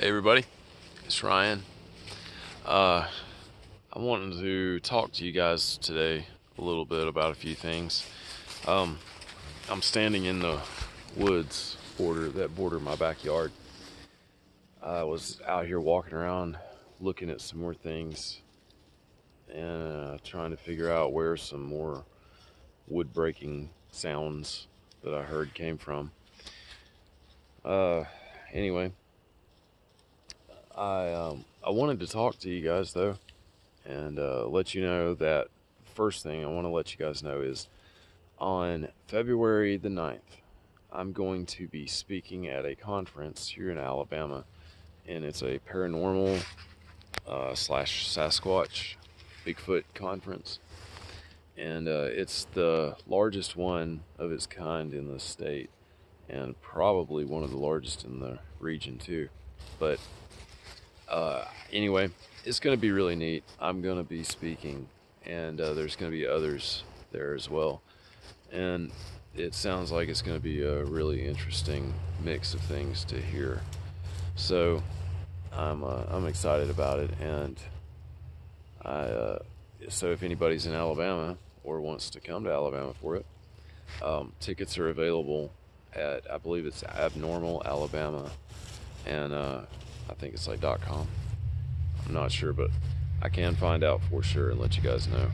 Hey everybody, it's Ryan. I wanted to talk to you guys today a little bit about a few things. Um, I'm standing in the woods that border my backyard. I was out here walking around looking at some more things and trying to figure out where some more wood breaking sounds that I heard came from. Uh, anyway, I wanted to talk to you guys though and let you know that first thing I want to let you guys know is on February the 9th, I'm going to be speaking at a conference here in Alabama, and it's a paranormal slash Sasquatch Bigfoot conference, and it's the largest one of its kind in the state, and probably one of the largest in the region too. But anyway, it's going to be really neat. I'm going to be speaking, and there's going to be others there as well. And it sounds like it's going to be a really interesting mix of things to hear. So I'm excited about it, and so if anybody's in Alabama or wants to come to Alabama for it, tickets are available at, I believe it's Abnormal Alabama, and I think it's like .com. I'm not sure, but I can find out for sure and let you guys know.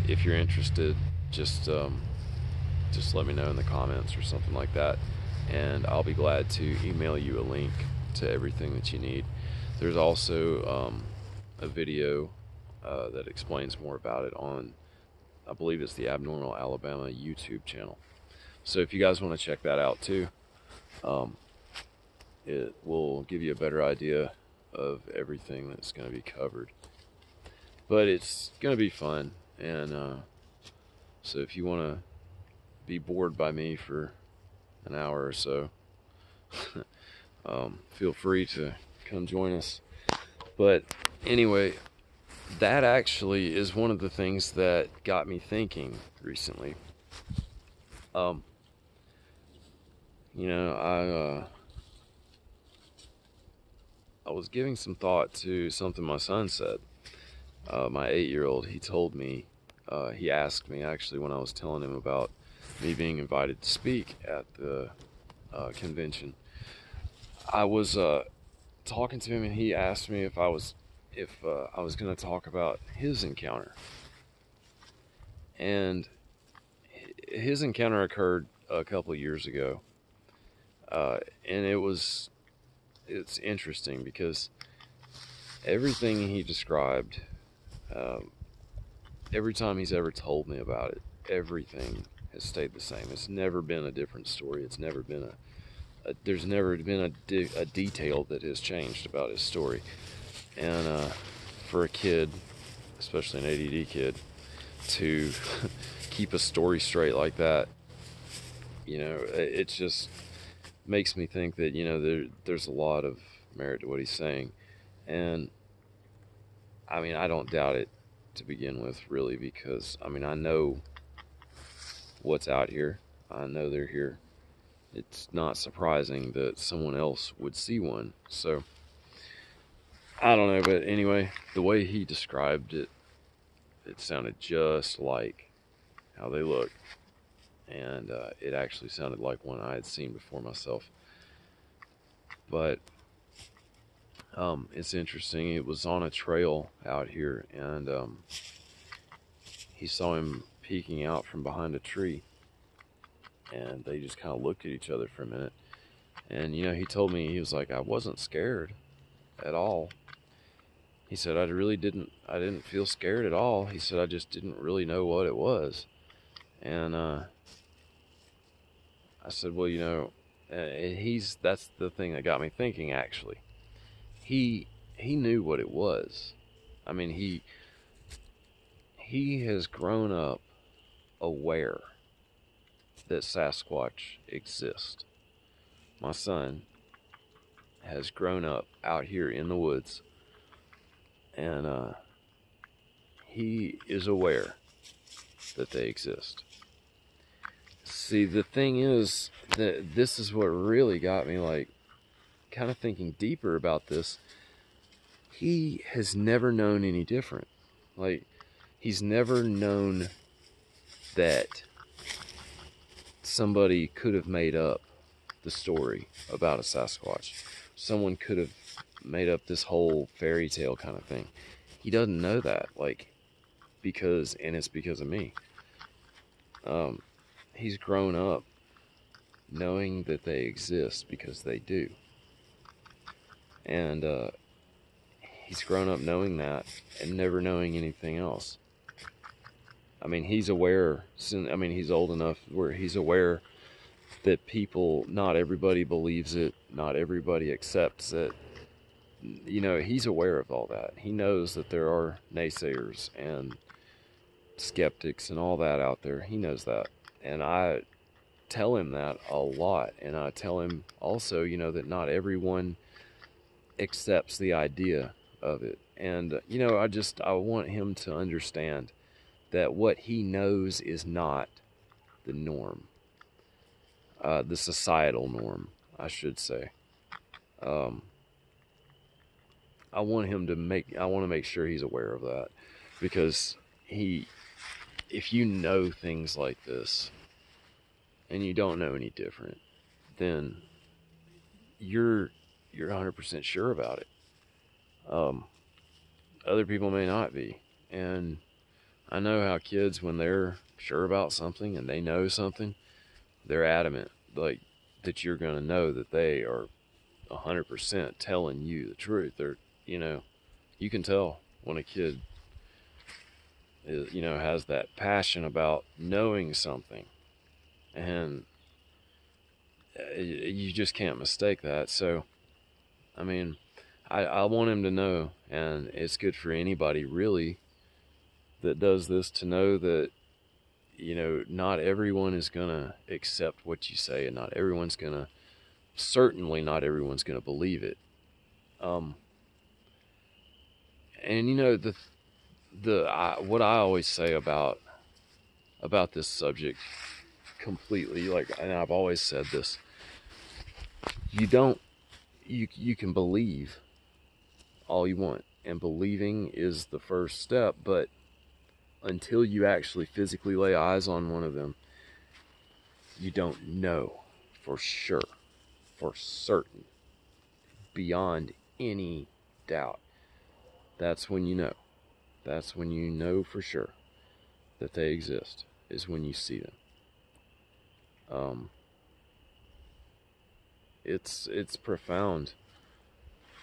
If you're interested, just let me know in the comments or something like that, and I'll be glad to email you a link to everything that you need. There's also a video that explains more about it on, I believe it's the Abnormal Alabama YouTube channel. So if you guys want to check that out too, it will give you a better idea of everything that's going to be covered. But it's going to be fun, and so if you want to be bored by me for an hour or so, feel free to come join us. But anyway, that actually is one of the things that got me thinking recently. You know, I was giving some thought to something my son said. My 8-year-old, he told me, he asked me actually when I was telling him about me being invited to speak at the convention. I was talking to him, and he asked me if I was going to talk about his encounter. And his encounter occurred a couple of years ago, and it's interesting because everything he described, every time he's ever told me about it, everything has stayed the same. It's never been a different story. It's never been there's never been a detail that has changed about his story. And for a kid, especially an ADD kid, to keep a story straight like that, you know, it just makes me think that, you know, there's a lot of merit to what he's saying. And I mean, I don't doubt it to begin with, really, because I mean, I know what's out here. I know they're here. It's not surprising that someone else would see one. So I don't know, but anyway, the way he described it, it sounded just like how they look, and it actually sounded like one I had seen before myself. But it's interesting. It was on a trail out here, and he saw him peeking out from behind a tree, and they just kind of looked at each other for a minute. And you know, he told me, he was like, I wasn't scared at all. He said, I didn't feel scared at all. He said, I just didn't really know what it was. And I said, well, you know, that's the thing that got me thinking, actually. He knew what it was. I mean, he has grown up aware that Sasquatch exist. My son has grown up out here in the woods, and he is aware that they exist. See, the thing is that this is what really got me, like, kind of thinking deeper about this, he has never known any different. Like, he's never known that somebody could have made up the story about a Sasquatch. Someone could have made up this whole fairy tale kind of thing. He doesn't know that, like, and it's because of me. He's grown up knowing that they exist because they do. And he's grown up knowing that and never knowing anything else. I mean, he's aware, he's old enough where he's aware that not everybody believes it, not everybody accepts it. You know, he's aware of all that. He knows that there are naysayers and skeptics and all that out there. He knows that. And I tell him that a lot. And I tell him also, you know, that not everyone accepts the idea of it. And, you know, I want him to understand that what he knows is not the norm. The societal norm, I should say. I want to make sure he's aware of that, because if you know things like this and you don't know any different, then you're 100% sure about it. Other people may not be. And I know how kids, when they're sure about something and they know something, they're adamant, like, that you're going to know that they are 100% telling you the truth. They're, you know, you can tell when a kid is, you know, has that passion about knowing something, and you just can't mistake that. So, I mean, I want him to know, and it's good for anybody really that does this to know that, you know, not everyone is going to accept what you say, and certainly not everyone's going to believe it. And you know, what I always say about this subject completely, like, and I've always said this, you can believe all you want, and believing is the first step, but until you actually physically lay eyes on one of them, you don't know for sure, for certain, beyond any doubt. That's when you know. That's when you know for sure that they exist, is when you see them. It's profound.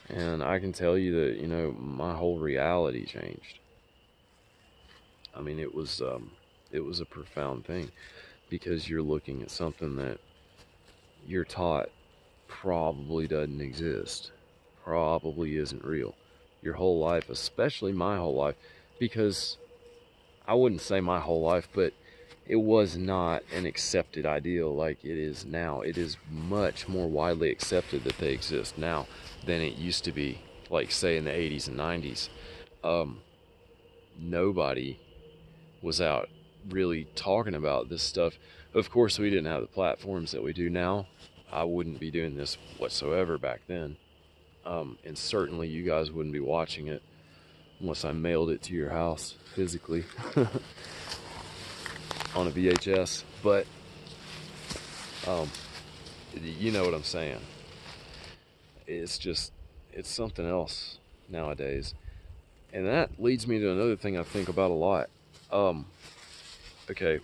And I can tell you that, you know, my whole reality changed. I mean, it was a profound thing, because you're looking at something that you're taught probably doesn't exist, probably isn't real. Your whole life, especially my whole life, because I wouldn't say my whole life, but it was not an accepted ideal like it is now. It is much more widely accepted that they exist now than it used to be, like, say, in the 80s and 90s. Nobody was out really talking about this stuff. Of course, we didn't have the platforms that we do now. I wouldn't be doing this whatsoever back then. And certainly you guys wouldn't be watching it unless I mailed it to your house physically on a VHS. But you know what I'm saying. It's something else nowadays. And that leads me to another thing I think about a lot. Okay.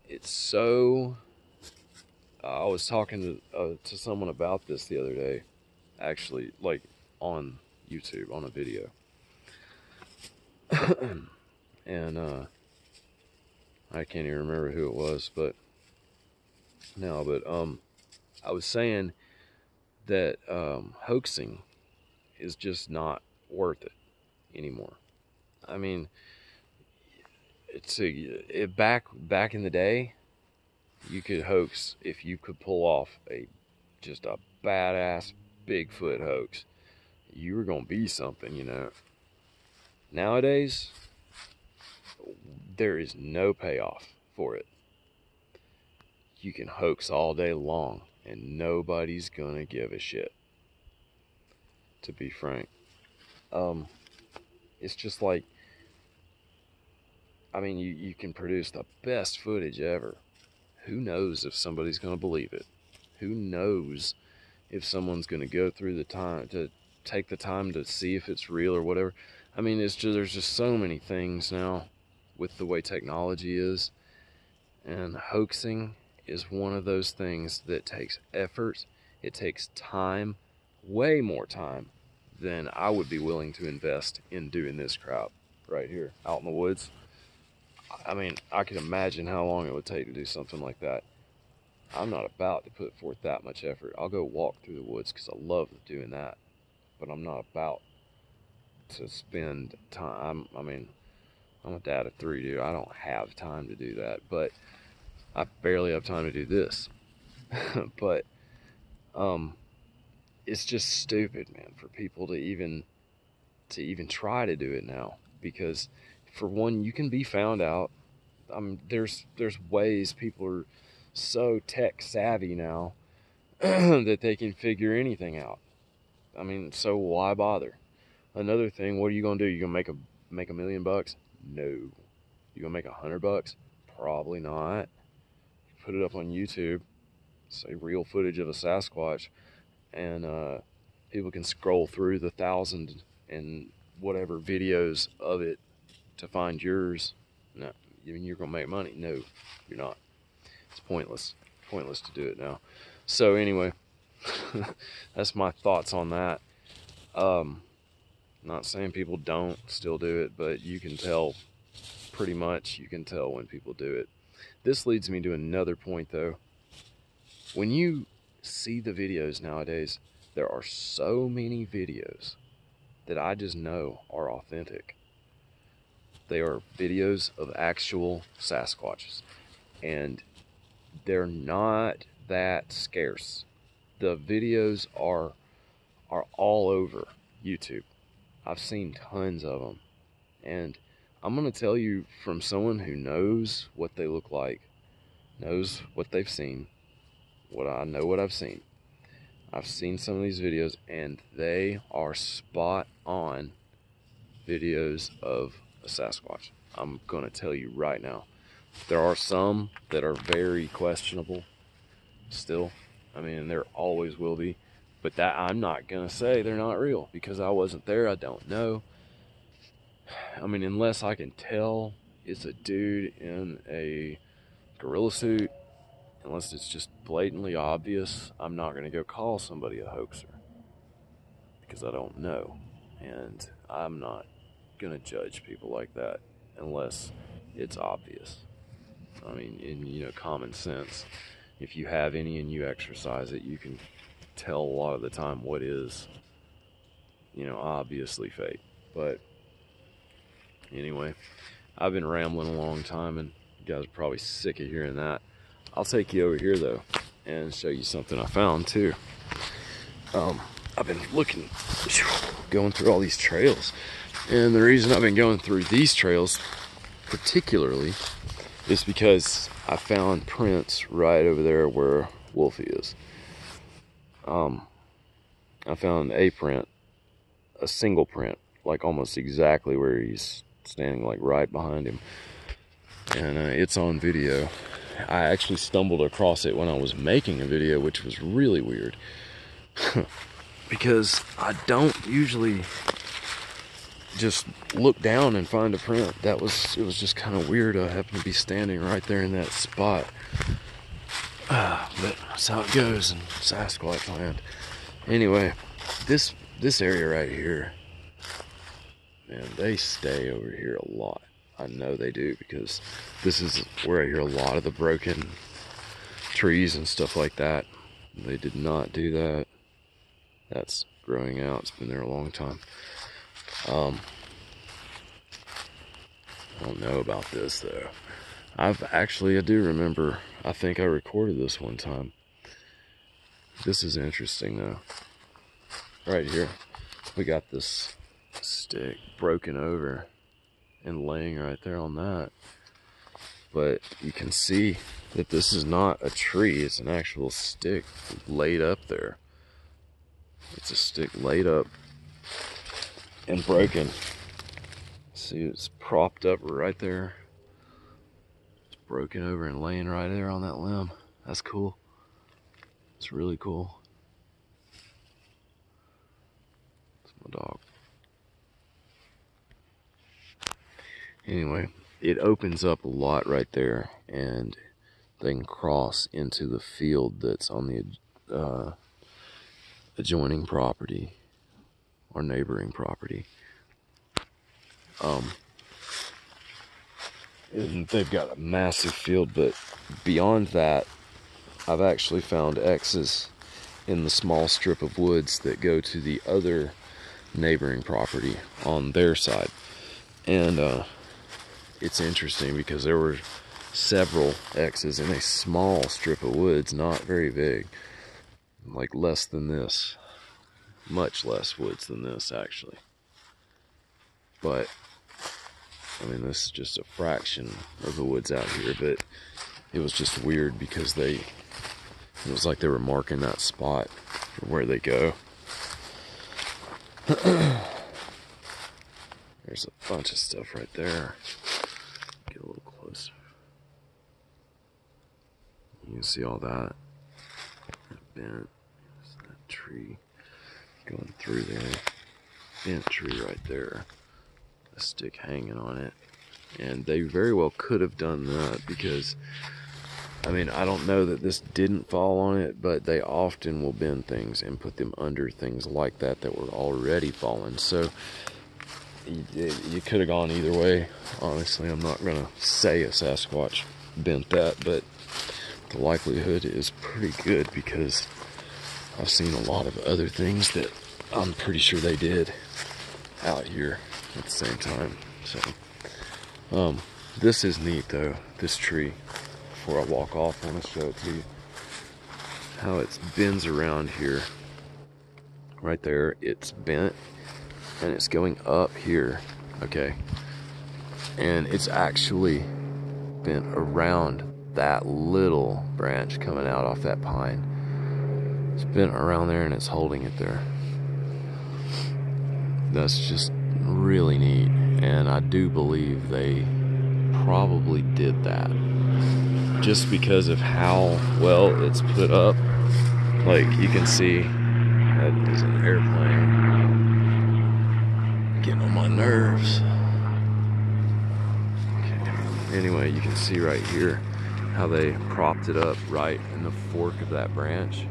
It's so... I was talking to someone about this the other day, actually, like, on YouTube, on a video. And I can't even remember who it was, but I was saying that hoaxing is just not worth it anymore. I mean, back in the day, you could hoax if you could pull off just a badass Bigfoot hoax. You were gonna be something, you know. Nowadays, there is no payoff for it. You can hoax all day long, and nobody's gonna give a shit, to be frank. It's just like, I mean, you can produce the best footage ever. Who knows if somebody's gonna believe it? Who knows if someone's gonna go through the time to take the time to see if it's real or whatever. I mean, there's just so many things now with the way technology is, and hoaxing is one of those things that takes effort. It takes time, way more time than I would be willing to invest in doing this crap right here out in the woods. I mean, I can imagine how long it would take to do something like that. I'm not about to put forth that much effort. I'll go walk through the woods because I love doing that, but I'm not about to spend time. I mean, I'm a dad of 3, dude. I don't have time to do that, but I barely have time to do this. But it's just stupid, man, for people to even try to do it now, because for one, you can be found out. There's ways. People are so tech savvy now that they can figure anything out. I mean, so why bother? Another thing, what are you gonna do? You gonna make $1 million? No. You gonna make $100? Probably not. Put it up on YouTube, say real footage of a Sasquatch, and people can scroll through the 1,000 and whatever videos of it to find yours. No, you mean you're gonna make money? No, you're not. It's pointless. Pointless to do it now. So anyway, that's my thoughts on that. Not saying people don't still do it, but you can tell, pretty much you can tell when people do it. This leads me to another point though. When you see the videos nowadays, there are so many videos that I just know are authentic. They are videos of actual Sasquatches, and they're not that scarce. The videos are all over YouTube. I've seen tons of them, and I'm going to tell you from someone who knows what they look like, knows what they've seen, what I've seen. I've seen some of these videos, and they are spot on videos of a Sasquatch. I'm going to tell you right now. There are some that are very questionable still. I mean, there always will be. But that, I'm not going to say they're not real, because I wasn't there. I don't know. I mean, unless I can tell it's a dude in a gorilla suit, unless it's just blatantly obvious, I'm not going to go call somebody a hoaxer, because I don't know. And I'm not going to judge people like that unless it's obvious. I mean, in common sense, if you have any and you exercise it, you can tell a lot of the time what is, obviously fake. But anyway, I've been rambling a long time, and you guys are probably sick of hearing that. I'll take you over here though and show you something I found too. I've been going through all these trails, and the reason I've been going through these trails particularly is because I found prints right over there where Wolfie is. I found a print, a single print, like almost exactly where he's standing, like right behind him, and it's on video. I actually stumbled across it when I was making a video, which was really weird because I don't usually just look down and find a print. It was just kind of weird. I happened to be standing right there in that spot. But that's how it goes in Sasquatch land. Anyway, this area right here, man, they stay over here a lot. I know they do, because this is where I hear a lot of the broken trees and stuff like that. They did not do that. That's growing out. It's been there a long time. I don't know about this though. I do remember, I think I recorded this one time. This is interesting though. Right here, we got this stick broken over and laying right there on that. But you can see that this is not a tree, it's an actual stick laid up there. It's a stick laid up and broken. See, it's propped up right there. It's broken over and laying right there on that limb. That's cool. It's really cool. It's my dog. Anyway, it opens up a lot right there, and they can cross into the field that's on the adjoining property or neighboring property. And they've got a massive field, but beyond that, I've actually found X's in the small strip of woods that go to the other neighboring property on their side. And it's interesting because there were several X's in a small strip of woods, not very big, like less than this, much less woods than this actually. But I mean, this is just a fraction of the woods out here, but it was just weird because it was like they were marking that spot for where they go. There's a bunch of stuff right there. Get a little closer. You can see all that. That bent. There's that tree going through there. Bent tree right there. A stick hanging on it. And they very well could have done that because, I mean, I don't know that this didn't fall on it, but they often will bend things and put them under things like that that were already fallen. So you could have gone either way. Honestly, I'm not going to say a Sasquatch bent that, but the likelihood is pretty good because I've seen a lot of other things that I'm pretty sure they did out here at the same time. So this is neat though, this tree. Before I walk off, I want to show it to you how it bends around here. Right there, it's bent and it's going up here, okay, and it's actually bent around that little branch coming out off that pine. It's bent around there and it's holding it there. That's just really neat, and I do believe they probably did that just because of how well it's put up. Like, you can see that is an airplane getting on my nerves. Okay. Anyway, you can see right here how they propped it up right in the fork of that branch,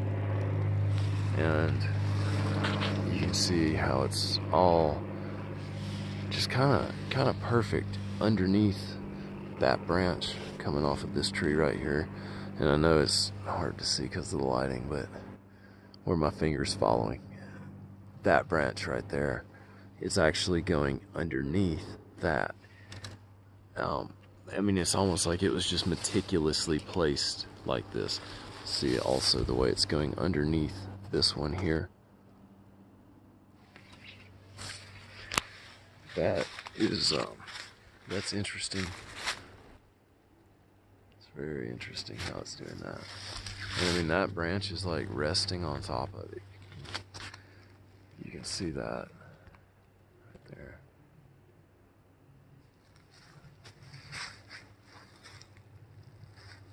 and you can see how it's all just kind of perfect underneath that branch coming off of this tree right here. And I know it's hard to see because of the lighting, but where my finger's following, that branch right there is actually going underneath that. I mean, it's almost like it was just meticulously placed like this. See also the way it's going underneath this one here. That is, that's interesting. It's very interesting how it's doing that. And I mean, that branch is like resting on top of it. You can see that right there.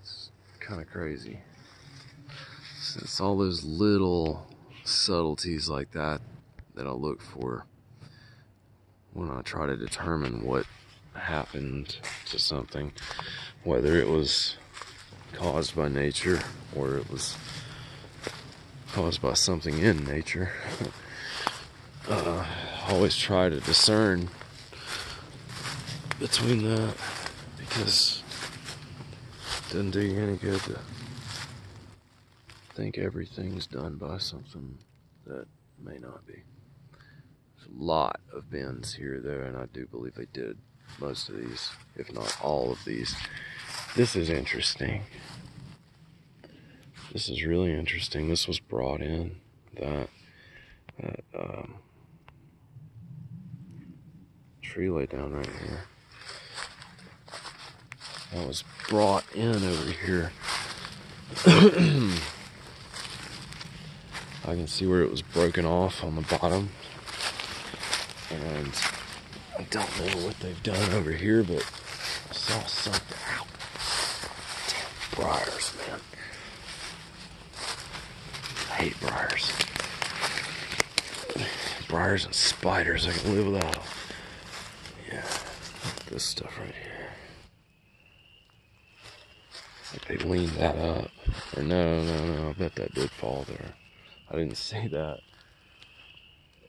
It's kind of crazy. It's all those little subtleties like that that I look for when I try to determine what happened to something, whether it was caused by nature or it was caused by something in nature. Always try to discern between that, because it doesn't do you any good to think everything's done by something that may not be. There's a lot of bends here though, and I do believe they did most of these, if not all of these. This is interesting. This is really interesting. This was brought in, that tree laid down right here. That was brought in over here I can see where it was broken off on the bottom. And I don't know what they've done over here, but I saw something. Ow. Damn briars, man. I hate briars. Briars and spiders, I can live without them. Yeah, this stuff right here. Like they leaned that up. Or no, I bet that did fall there. I didn't see that.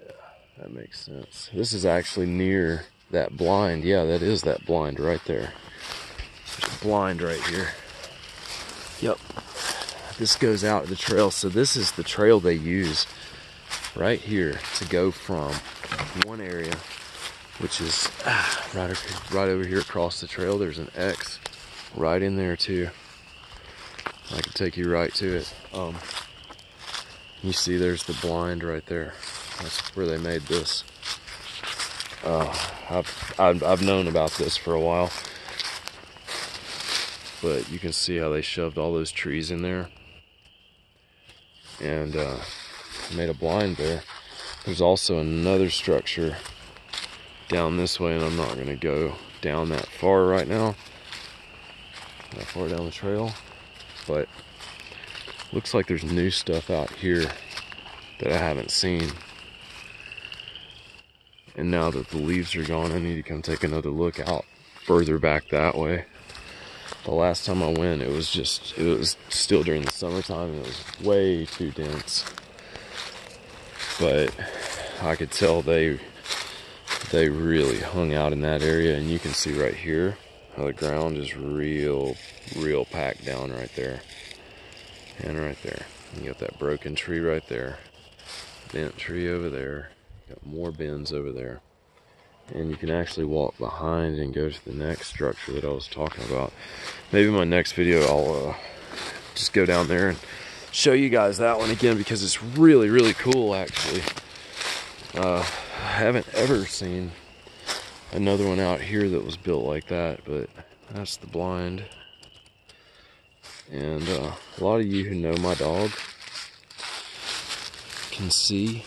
Yeah, that makes sense. This is actually near that blind. Yeah, that is that blind right there. There's a blind right here. Yep. This goes out to the trail. So this is the trail they use right here to go from one area, which is right over here across the trail. There's an X right in there too. I can take you right to it. You see there's the blind right there. That's where they made this. I've known about this for a while, but you can see how they shoved all those trees in there and made a blind there. There's also another structure down this way, and I'm not going to go down that far right now, that far down the trail, but looks like there's new stuff out here that I haven't seen. And now that the leaves are gone, I need to come take another look out further back that way. The last time I went, it was still during the summertime, and it was way too dense. But I could tell they really hung out in that area, and you can see right here how the ground is real packed down right there. And right there. You got that broken tree right there. Bent tree over there. Got more bends over there. And you can actually walk behind and go to the next structure that I was talking about. Maybe in my next video I'll just go down there and show you guys that one again, because it's really cool actually. I haven't ever seen another one out here that was built like that, but that's the blind. And a lot of you who know my dog can see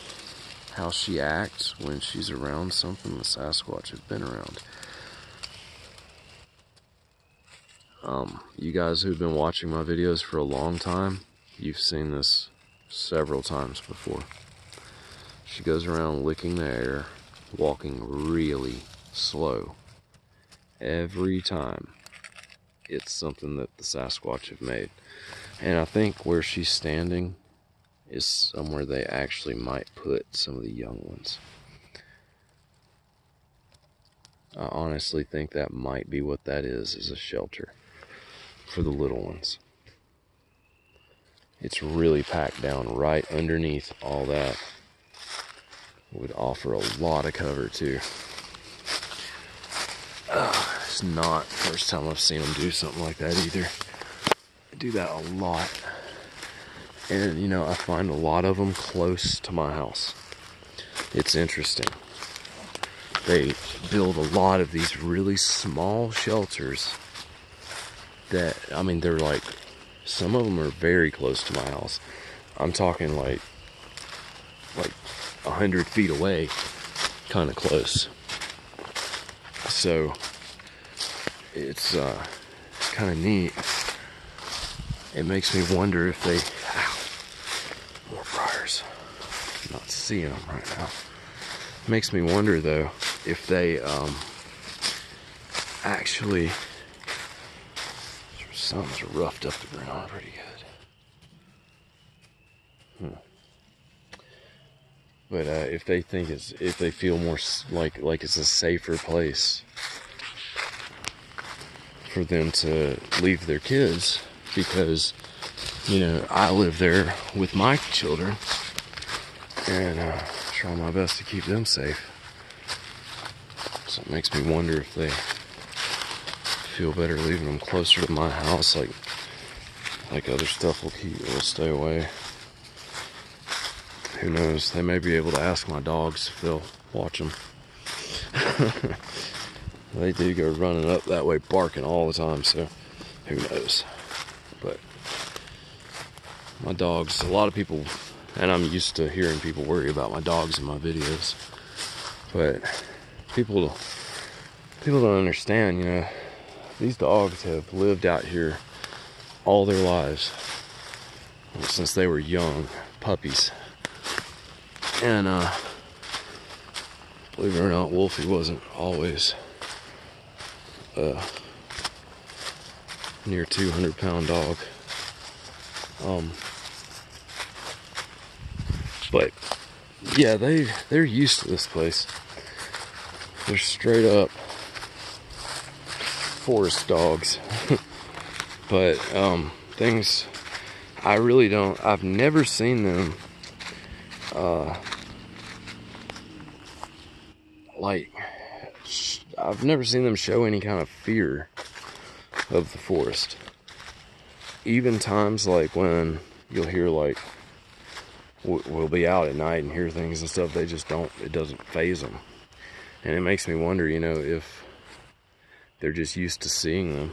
how she acts when she's around something the Sasquatch have been around. You guys who've been watching my videos for a long time, you've seen this several times before. She goes around licking the air, walking really slow. Every time it's something that the Sasquatch have made. And I think where she's standing is somewhere they actually might put some of the young ones. I honestly think that might be what that is a shelter for the little ones. It's really packed down right underneath all that. It would offer a lot of cover too. It's not the first time I've seen them do something like that either. They do that a lot. And you know, I find a lot of them close to my house. It's interesting. They build a lot of these really small shelters that, I mean, they're like, some of them are very close to my house. I'm talking like 100 feet away, kind of close. So it's kind of neat. It makes me wonder if they, more briars. I'm not seeing them right now. It makes me wonder though if they actually, something's roughed up the ground pretty good. But if they think if they feel more like it's a safer place for them to leave their kids, because you know, I live there with my children and try my best to keep them safe. So it makes me wonder if they feel better leaving them closer to my house, like other stuff will stay away. Who knows? They may be able to ask my dogs if they'll watch them. They do go running up that way barking all the time, so who knows. But My dogs, a lot of people, and I'm used to hearing people worry about my dogs in my videos, but people don't understand, you know, these dogs have lived out here all their lives, since they were young puppies. And believe it or not, Wolfie wasn't always a near 200-pound dog. But yeah, they're used to this place. They're straight up forest dogs. But things, I really don't, I've never seen them I've never seen them show any kind of fear of the forest. Even times like when you'll hear, like, we'll be out at night and hear things and stuff, they just don't, it doesn't faze them. And it makes me wonder, you know, if they're just used to seeing them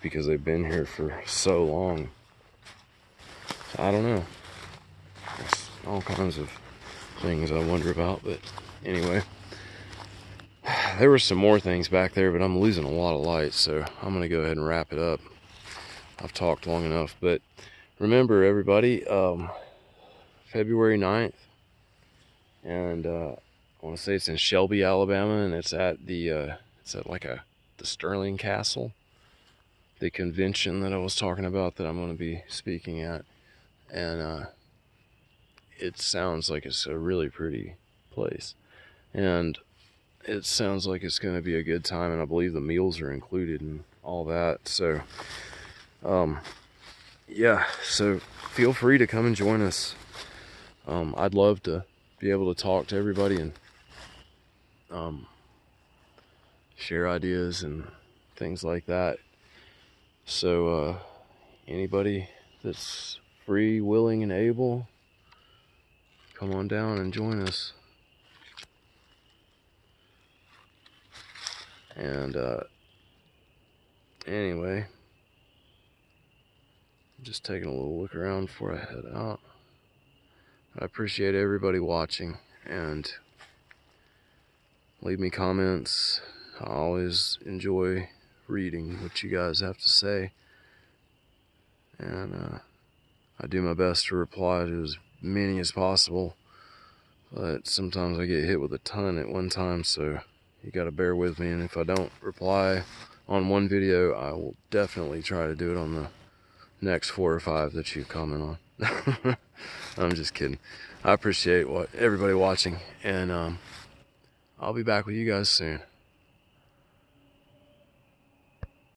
because they've been here for so long. So I don't know. There's all kinds of things I wonder about, but anyway. There were some more things back there, but I'm losing a lot of light, so I'm going to go ahead and wrap it up. I've talked long enough, but remember, everybody, February 9th, and I want to say it's in Shelby, Alabama, and it's at the the Sterling Castle, the convention that I was talking about that I'm going to be speaking at. And it sounds like it's a really pretty place, and it sounds like it's going to be a good time, and I believe the meals are included and all that. So yeah, so feel free to come and join us. I'd love to be able to talk to everybody and share ideas and things like that. So anybody that's free, willing, and able, come on down and join us. And anyway, I'm just taking a little look around before I head out. I appreciate everybody watching, and leave me comments. I always enjoy reading what you guys have to say, and I do my best to reply to as many as possible, but sometimes I get hit with a ton at one time, so you gotta bear with me. And if I don't reply on one video, I will definitely try to do it on the next 4 or 5 that you comment on. I'm just kidding. I appreciate everybody watching, and I'll be back with you guys soon.